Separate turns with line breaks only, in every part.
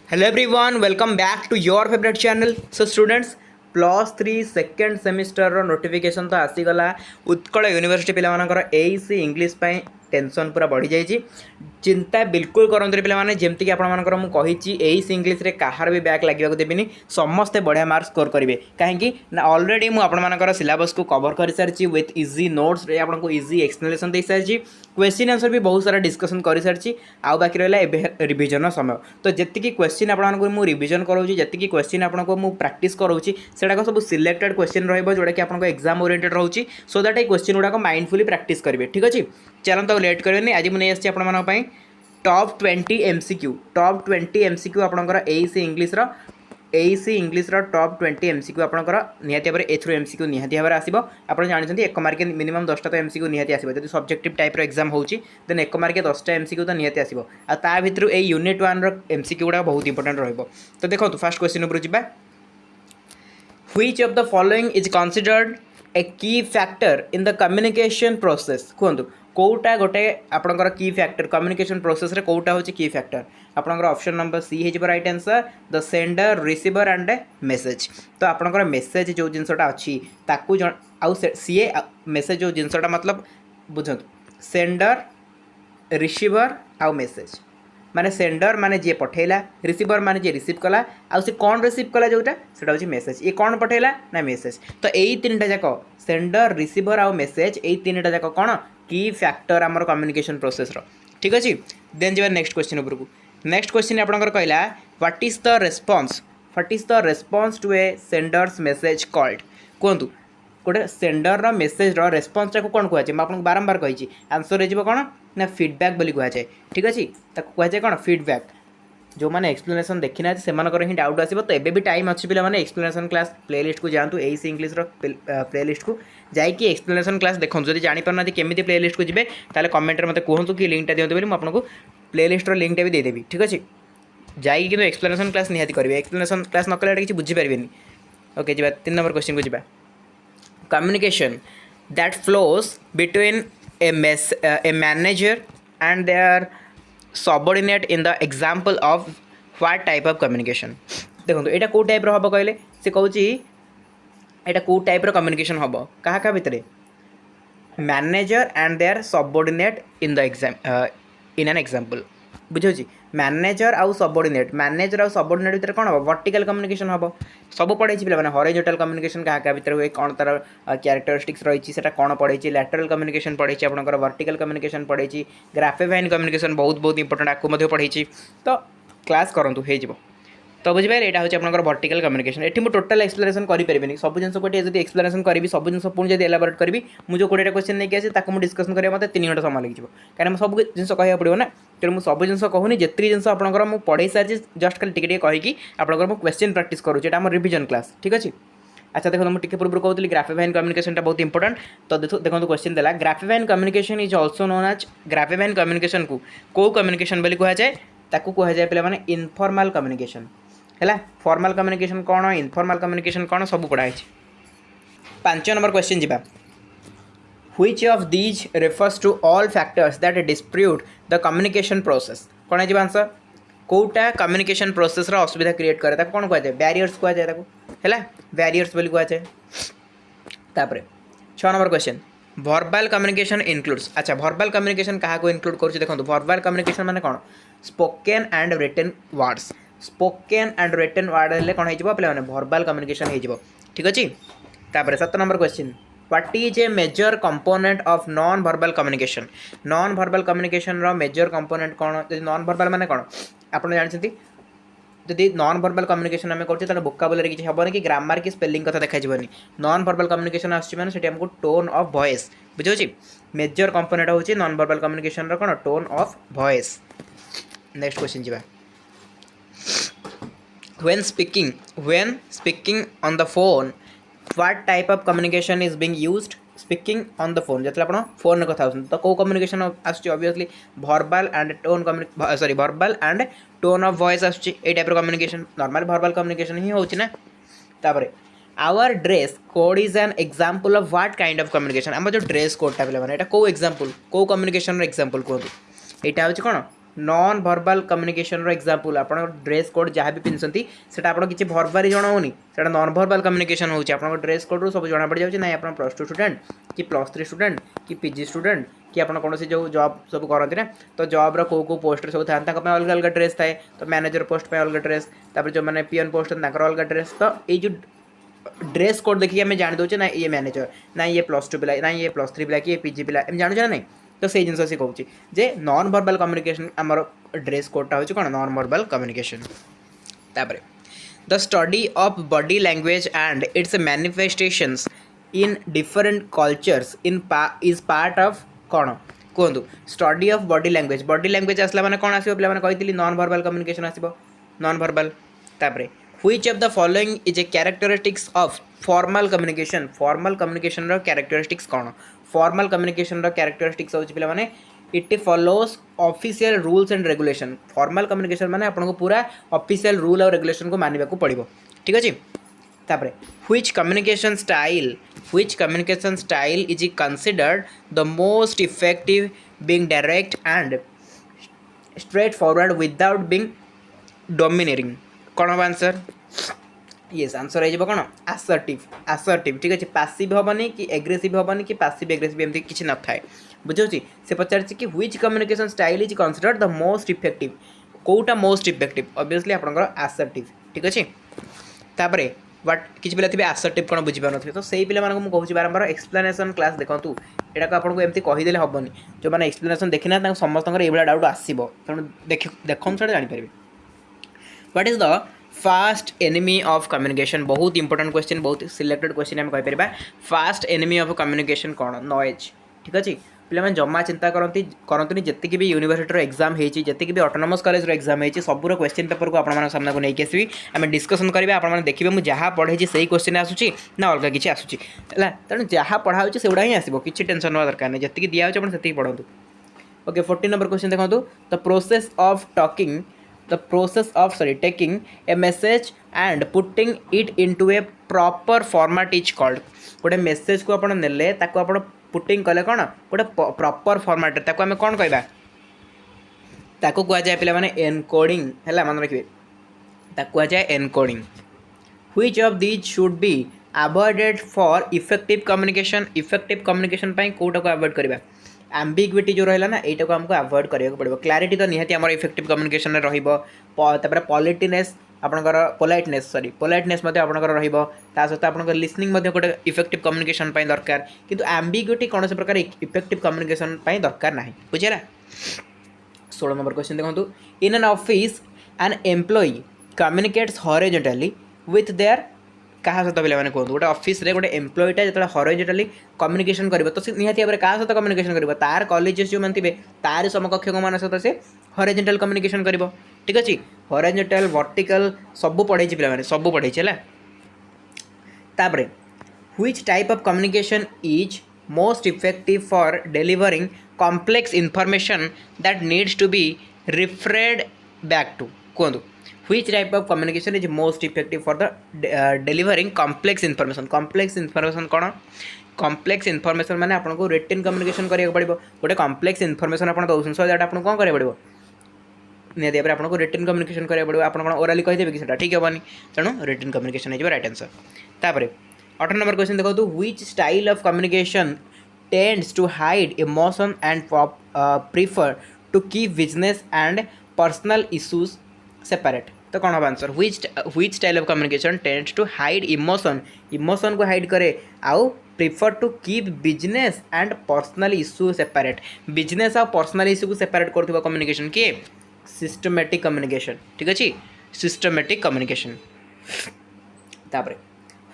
Hello everyone, welcome back to your favorite channel. So students, +3 second semester notification तो आसीगला Utkal university पिलामानकर AC English पाई tension पूरा बढ़ी जाइए। चिंता बिल्कुल करते पे जमीक आपर मुझे एसी इंग्लिश रे कहार भी बैक लगे देविनी समस्ते बढ़िया मार्क स्कोर करेंगे कहीं अलरेडी मुझे सिलेबस को कवर कर सारी विथ इजी नोट्स आपको इजी एक्सप्लेनेशन दे सारी क्वेश्चन आंसर भी बहुत सारा डिस्कसन कर सारी आउ बाकी रहा रिविजन समय तो जी क्वेश्चन आपको रिविजन कराऊँ जी क्वेश्चन आपको मुझे प्राक्ट कराऊँगी सेटा सब सिलेक्टेड क्वेश्चन रोटा कि आपको एग्जाम ओरिएंटेड रोचे सो दैट ये क्वेश्चन गुड़ाक माइंडफुली प्राक्ट करेंगे। ठीक अच्छे चलते तो लेट करेंगे आज मुझे आसी आप टॉप 20 एमसीक्यू टॉप 20 एमसीक्यू आपंकर एसी इंग्लिश टॉप 20 एमसीक्यू आपंकर निहाती भाव एथ्रू एमसीक्यू निहाती भाव आसो आप जानते एक मार्क मिनिमम 10टा तो एमसीक्यू निहाती आसो जब सब्जेक्टिव टाइप एग्जाम होची देन एक मार्क 10टा एमसीक्यू तो निहाती आसो आ भितर ए यूनिट 1 एमसीक्यू गुड़ा बहुत इंपोर्टेंट रहिबो। तो देखो फर्स्ट क्वेश्चन ऊपर जावा which of the following is considered a key factor in the communication process कहतु कौटा गोटे आपंकर की फैक्टर कम्युनिकेशन प्रोसेस रे कौटा होची की फैक्टर आपंकर ऑप्शन नंबर सी है right answer the sender receiver and message. तो आपंकर मेसेज जो जिनसटा अच्छी ताकू आउ सीए मेसेज जो जिनसटा मतलब बुझंतु सेंडर रिसीवर आउ मेसेज माने सेंडर माने जे पठेला रिसीवर माने जे रिसीव कला आउ से कौन रिसीव कला जोटा सेटा होची मेसेज ये कौन पठेला ना मेसेज। तो यही तीन टा जाक सेंडर रिसीवर आउ मेसेज यही तीन टा जाक कौन की फैक्टर आमर कम्युनिकेशन प्रोसेस रो। ठीक अच्छे देन जी नेक्स्ट क्वेश्चन उपरकू नेक्स्ट क्वेश्चन आपंकर कहला what is the response to a sender's message called कहतु गोटे सेंडर मेसेज रेस्पॉन्स टाक कौन कहुए मुझे आपको बारंबार कही आंसर हो कौन ना फीडबैक बोली कहुए। ठीक अच्छे कहुए कौन फीडबैक जो मैंने एक्सप्लेनेशन देखी ना से ही डाउट आसो तो एबी टाइम अच्छी पे मैंने एक्सप्लेनेशन क्लास प्लेलिस्ट को जातु एसी इंग्लिश प्लेलिस्ट को जाकि एक्सप्लेनेशन क्लास देखो जब जापारना केमी प्लेलिस्ट को जी ताले कमेंट मत कहतु कि लिंकटा दिखाते मुझे आपको प्लेलिस्ट लिंकटा भी देदेवी। ठीक अच्छे जाकि कि एक्सप्लेनेशन क्लास निहाती करेंगे एक्सप्लेनेशन क्लास न कले किसी बुझीपारे। ओके जी 3 नंबर क्वेश्चन को जी communication that flows between a manager and their subordinate in the example of what type of communication देखो तो यहाँ कौ टाइप हम कहले से कौन यहाँ कौ टाइप कम्युनिकेशन हम क्या भितर manager and their subordinate in the exam in an example बुझे मैनेजर आउ सबऑर्डिनेट भितर कौन हम वर्टिकल कम्युनिकेशन हम सब पढ़े पे हॉरिजॉन्टल कम्युनिकेशन क्या भितर हुए कौन तार कैरेक्टरिस्टिक्स रही है कौन पढ़े लैटरल कम्युनिकेशन पढ़े आपंकर वर्टिकल कम्युनिकेशन पढ़े ग्राफिफाइन कम्युनिकेशन बहुत बहुत इंपोर्टेंट आपको पढ़े तो क्लास करूँ हो तो बुझे यहाँ हूँ आप वर्टिकल कम्युनिकेशन ये मुझे टोटाल एक्सप्लेनेशन करें सब जिन को एक्सप्लेनेशन करी सब जिन पुणी जब एलाबोरेट करी मुझे 20टा क्वेश्चन नहीं आसी मुझे डिस्कसन करेंगे मतलब 3 घंटा समय लगे कहीं सब जिन कह पड़ो ना तेणु मुझे सब जिन कहूनी जितनी जिन आपंकर मुझे पढ़े सारी जस्ट खाली टिके कहीकि आपंकर मुझे क्वेश्चन प्राक्ट करूँ आम रिविजन क्लास। ठीक अच्छे अच्छा देखो मुझे पूर्व कहती ग्राफिफाइन कम्युनिकेशन बहुत इंपोर्टेंट तो देखो क्वेश्चन देला grapevine communication is also known as grapevine communication को कौ कम्युनिकेशन बोली कहुए कहुए पे मैंने इनफॉर्मल कम्युनिकेशन है फॉर्मल कम्युनिकेशन कौन इनफॉर्मल कम्युनिकेशन कौन सब पढ़ाई। 5 नंबर क्वेश्चन जीवा which of these refers to all factors that dispute the communication process कौन है आंसर कौटा कम्युनिकेशन प्रोसेस असुविधा क्रिएट करे कौन कहुए बैरियर्स कहुए है बैरियर्स बोली कहुए। 6 number question verbal communication includes अच्छा वर्बल कम्युनिकेशन क्या इनक्लूड कर देखो वर्बल कम्युनिकेशन माने कौन spoken and written words spoken and written word हेल्ले कौन हो पे वर्बल कम्युनिकेशन हो। ठीक अच्छे 7 number question what is a major component of non verbal communication major component कौन नॉन वर्बल माने कौन आप जानते जदि नॉन वर्बल कम्युनिकेशन आम कर वोकाबुलरी किसी हेनी कि ग्रामर की स्पेलिंग कथा देखा नॉन वर्बल कम्युनिकेशन आसमको टोन ऑफ वॉइस बुझे मेजर कंपोनेंट हूँ नॉन वर्बल कम्युनिकेशन कौन tone of voice. Next question जी when speaking on the phone what type of communication is being used speaking on the phone जब आप phone कथा तो कौ communication obviously verbal and tone verbal and tone of voice आसुची type communication normal verbal communication ही होची ना। तापर our dress code is an example of what kind of communication आम जो ड्रेस कोडटा पे मैंने कौ एग्जांपल कौ कम्युनिकेशन एग्जांपल कहतु यहाँ हूँ कौन नॉन भर्बाल कम्युनिकेशन एग्जांपल आप ड्रेस कोड जहाँ भी पिंधुंट से किसी भर्बाली जनाऊनी से नॉन भर्बाल कम्युनिकेशन होची आपन ड्रेस कोड रू सब जना पड़ जाउची ना आप +2 स्टूडेंट कि +3 स्टूडेंट कि पीजी स्टूडेंट कि आप कौन जो जॉब सब करते ना तो जॉब्र कौ पोस्ट सब था अलग अलग ड्रेस थाए तो मैनेजर पोस्ट अलग ड्रेस जो मैंने पीएन पोस्ट अलग ड्रेस तो ये ड्रेस कोड देखिए आम जानी दे ना ये मैनेजर ना ये +2 पिला ना ये +3 पिला कि ये पीजी पिला एम जानूँ ना नहीं तो से जिन सी कहूँ जे नॉन भर्बाल कम्युनिकेशन आमर ड्रेस कोडटा हूँ कौन नॉन भर्बाल कम्युनिकेशन तापर the study of body language and it's manifestations in different cultures is part of कौन कहतु स्टडी ऑफ बॉडी लैंग्वेज आसला माने कौन आसो पे कही नॉन भर्बाल कम्युनिकेशन आसो नॉन भर्बाल तापर which of the following is a characteristics of formal communication characteristics कौन फॉर्मल कम्युनिकेशन कैरेक्टरिस्टिक्स होची पिला माने it follows official rules and regulation formal communication माने आपको पूरा ऑफिशियल रूल और रेगुलेशन को मानिबा को पड़िबो ठीक अछि तापर which communication style is considered the most effective being direct and straight forward without being dominating कौन हम आंसर येस आंसर हो कौन आसर्टिव ठीक अच्छे पासिव हेनी कि एग्रेसिव हेनी कि पासिव एग्रेसिव एमती किसी न थाए बुझे से पचार कि which communication style is considered the most effective कौटा मोस्ट इफेक्टिव ऑब्वियसली आपंकर आसर्टिव ठीक अच्छे तापर बट किसी पिला थे आसर्टिव कौन बुझीपार थे तो सही पिला मुझे कहूँ बारंबार एक्सप्लेनेशन क्लास देखूँ यहाँ को आपको एमती कहीदे हेनी जो मैंने एक्सप्लेनेशन देखना समस्त ये डाउट आसो तेणु देखो से जानीपर what is the first enemy of communication बहुत इंपोर्टेंट क्वेश्चन बहुत सिलेक्टेड क्वेश्चन आम कहीपर फास्ट एनिमी ऑफ कम्युनिकेशन कौन नॉइज ठीक अच्छे पे जमा चिंता करते जी भी यूनिवर्सिटी एग्जाम होती जी भी ऑटोनोमस कॉलेज एग्जाम होती सबूर क्वेश्चन पेपर को आप सामना को लेकिन आसवि आम डिस्कसन करवा आप देखिए मुझे जहाँ पढ़े से क्वेश्चन आसूँ ना अलग किसी आसूँ तेणु जहाँ पढ़ा से गुड़ा ही आसो किसी टेंशन ना दरकार नहीं जी दिखाई आप पढ़ू ओके 14 नंबर क्वेश्चन देखो the process of taking a message and putting it into a proper format is called गोटे मेसेज को आपण नेले ताको आपण पुटिंग कले कौन गोटे प्रॉपर फॉर्मेट ताको आम कौन कहबा ताको कह जाए पे माने एनकोडिंग है मन रखिए ताको कह जाए encoding which of these should be avoided for effective communication पाई कोटा को अवॉइड करबा एम्बिग्विटी जो रहा ना यहाँ को आमको अवॉइड करने को पड़ो क्लारिटी तो निहाती आम इफेक्टिव कम्युनिकेशन में रहा पॉलिटिनेस आपणकर पोलाइटनेस आपणकर सहित आपणकर लिसनिंग गोटे इफेक्टिव कम्युनिकेशन दरकार किंतु एम्बिग्विटी कौन से प्रकार इफेक्टिव कम्युनिकेशन दरकार ना बुझेगा 16 नंबर क्वेश्चन देखो in an office an employee communicates horizontally with their क्या सहित पे कहूँ गोटे ऑफिस रे गोटे एम्प्लॉईटा जो हॉरिजॉन्टली कम्युनिकेशन कर तो निहाती भाव में क्या सहित कम्युनिकेशन कर तार कॉलेजेस जो थे तार समकक्ष मान सहित से हॉरिजॉन्टल कम्युनिकेशन कर ठीक अच्छे हॉरिजॉन्टल वर्टिकल सब पढ़े पे सब पढ़े तापर which type of communication is most effective for delivering complex information that needs to be referred back to कहूँ which type of communication is most effective for the delivering complex information कौन complex information माने आपन को written communication करिया पड़िबो गोटे complex information आपन दउसन so that आपन कोन करिया पड़िबो ने दे आपन को written communication करिया पड़िबो आपन कोन ओरली कहि देबे कि सेटा ठीक हेबनी तेणु written communication is right answer तापर 18 नंबर क्वेश्चन देखो तो which style of communication tends to hide emotion and prefer to keep business and personal issues separate तो कौन हम answer which style of communication tends to hide emotion को hide करे आउ prefer to keep business and personal issue separate business और personal issue को separate कर communication किए सिस्टमेटिक कम्युनिकेशन ठीक अच्छे सिस्टमेटिक कम्युनिकेशन तापर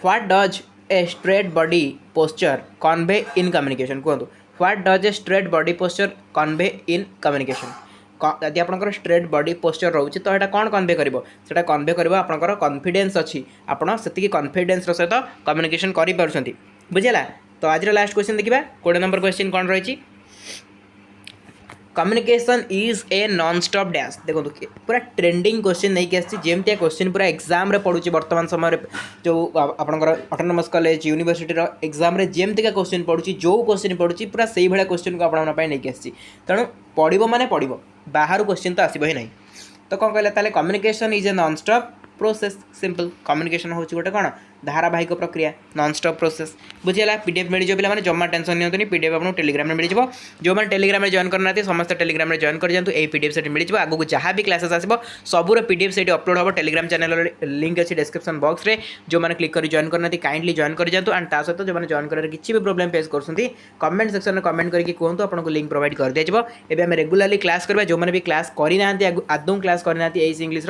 what does a straight body posture convey in communication कहतु what does a straight body posture convey in communication यदि आपंकर स्ट्रेट बॉडी पोस्चर रोचे तो यहाँ कौन कन्वे कर कन्वे कर आपंकर कॉन्फिडेंस अच्छी आपड़ से कॉन्फिडेंस सहित कम्युनिकेशन कर बुझेगा तो आज लास्ट क्वेश्चन देखा 20 नंबर क्वेश्चन कौन रही communication is a non stop dash देखो पूरा ट्रेंडिंग क्वेश्चन नहीं कि जमती क्वेश्चन पूरा एग्जाम रे पड़ुची वर्तमान समय जो आपंकर ऑटोनोमस कॉलेज यूनिवर्सिटी एग्जाम रे जमती क्वेश्चन पड़ुची जो क्वेश्चन पड़ुची पूरा से भाया क्वेश्चन को आपने नहीं आसी तेणु पढ़ो माने पढ़ो बाहर क्वेश्चन तो आसब ही नहीं तो कौन कहला ताले communication is a non stop process simple communication हूँ गोटे कौन धारावाहिक प्रक्रिया नॉन स्टॉप प्रोसेस बुझीगला पीडीएफ मिल जाए पे जमा टेंशन नहीं पीडीएफ आपको टेलीग्राम में मिल जाए जो मैंने टेलीग्राम में जॉइन करना समस्त टेलीग्राम में जॉइन कर जातु यही पीडीएफ से मिल जाए आगू जहाँ भी क्लासेस आसो सबूर पीडीएफ से अपलोड हम टेलीग्राम चैनल लिंक अच्छी डिस्क्रिप्शन बॉक्स में जो मैंने क्लिक कर जॉइन करना काइंडली जॉइन कर जातु एंड सहित जो मैंने जॉइन कर किसी भी प्रोब्लेम फेस कर कमेंट सेक्शन में कमेंट करके कहूँ आपको लिंक प्रोवाइड कर दिया एवं आम रेगुलाली क्लास करवा जो मैंने भी क्लास करना आदौ क्लास करना एस इंग्लिश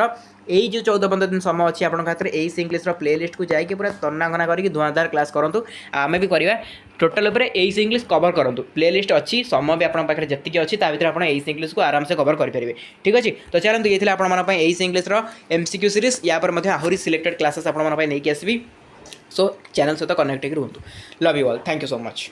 यही जो 14-15 दिन समय अच्छी आपंक हाथ में एस इंग्लिश प्लेलिस्ट को जाकि पूरा तन्नाघना करके धुआंधार क्लास करूँ आम भी करवा टोटाल उपर एस इंग्लिश कवर करूँ प्लेलिस्ट अच्छी समय भी आपके पाखे जी अच्छी भितर आप एस इंग्लिश को आराम से कवर करेंगे ठीक अच्छे तो चलते ये आप एस इंग्लिश एमसीक्यू सीरीज या पर आहरी सिलेक्टेड क्लासेस आपको नहीं आसबि सो चैनल सहित कनेक्ट रुहतु love you all thank you so much.